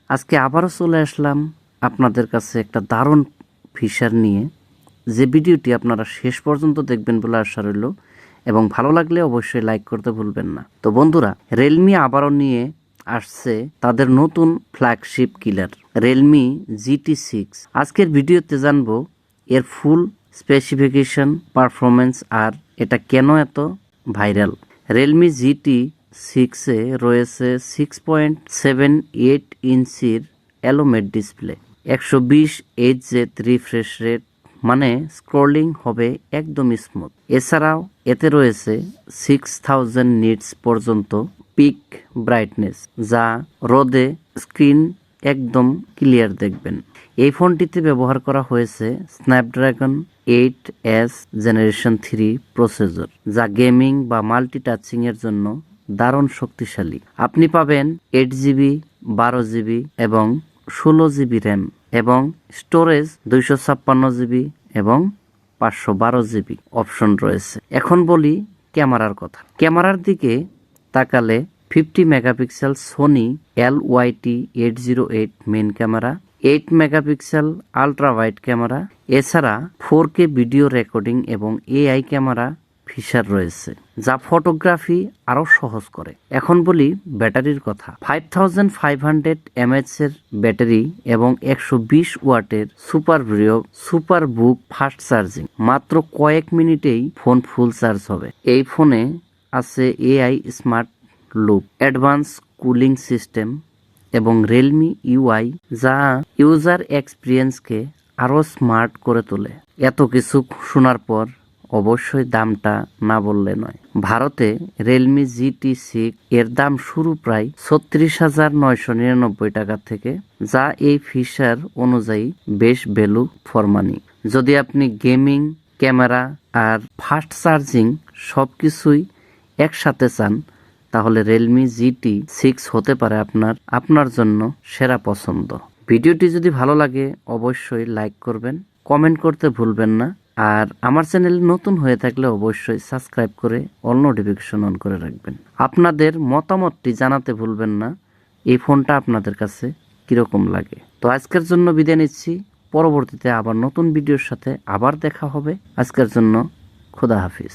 আজকে আবারও চলে আসলাম আপনাদের কাছে একটা দারুণ ফিচার নিয়ে, যে ভিডিওটি আপনারা শেষ পর্যন্ত দেখবেন বলে আশা রইল এবং ভালো লাগলে অবশ্যই লাইক করতে ভুলবেন না। তো বন্ধুরা, রিয়েলমি আবারও নিয়ে আসছে তাদের নতুন ফ্ল্যাগশিপ কিলার রিয়েলমি GT6। আজকের ভিডিওতে জানবো এর ফুল স্পেসিফিকেশন, পারফরমেন্স আর এটা কেন এত ভাইরাল। রিয়েলমি GT6-এ রয়েছে 6.78 ইঞ্চির অ্যালোমেড ডিসপ্লে, 120 Hz রিফ্রেশ রেট, মানে স্ক্রলিং হবে একদম স্মুথ। এছাড়াও এতে রয়েছে 6000 নিটস পর্যন্ত পিক ব্রাইটনেস, যা রোদে স্ক্রিন একদম ক্লিয়ার দেখবেন। এই ফোনটিতে ব্যবহার করা হয়েছে স্ন্যাপড্রাগন 8S জেনারেশন 3 প্রসেসর, যা গেমিং বা মাল্টিটাস্কিং এর জন্য দারুণ শক্তিশালী। আপনি পাবেন 8GB, 12GB এবং 16GB র্যাম এবং স্টোরেজ 256GB এবং 512GB অপশন রয়েছে। এখন বলি ক্যামেরার কথা। ক্যামেরার দিকে তাকালে 50 megapixel Sony LYT-808 main camera, 8 megapixel ultra wide camera, এছাড়া 4K ভিডিও রেকর্ডিং এবং AI ক্যামেরা ফিচার রয়েছে, যা ফটোগ্রাফি আরো সহজ করে। এখন বলি ব্যাটারির কথা। 5500 mAh এর ব্যাটারি এবং 120 ওয়াটের সুপার বুক ফাস্ট চার্জিং। মাত্র কয়েক মিনিটেই ফোন ফুল চার্জ হবে। এই ফোনে আছে AI smart loop, advance cooling system এবং রিয়েলমি UI, যা ইউজার এক্সপিরিয়েন্সকে আরো স্মার্ট করে তোলে। এত কিছু শোনার পর অবশ্যই দামটা না বললে নয়। ভারতে রিয়েলমি GT6 এর দাম শুরু প্রায় 36,999 টাকা থেকে, যা এই ফিচার অনুযায়ী বেশ ভ্যালু ফর মানি। যদি আপনি গেমিং, ক্যামেরা আর ফাস্ট চার্জিং সবকিছুই একসাথে চান, তাহলে রিয়েলমি GT6 হতে পারে আপনার জন্য সেরা পছন্দ। ভিডিওটি যদি ভালো লাগে অবশ্যই লাইক করবেন, কমেন্ট করতে ভুলবেন না, আর আমার চ্যানেল নতুন হয়ে থাকলে অবশ্যই সাবস্ক্রাইব করে অল নোটিফিকেশন অন করে রাখবেন। আপনাদের মতামতটি জানাতে ভুলবেন না, এই ফোনটা আপনাদের কাছে কিরকম লাগে। তো আজকের জন্য বিদায় নিচ্ছি, পরবর্তীতে আবার নতুন ভিডিওর সাথে আবার দেখা হবে। আজকের জন্য খোদা হাফিজ।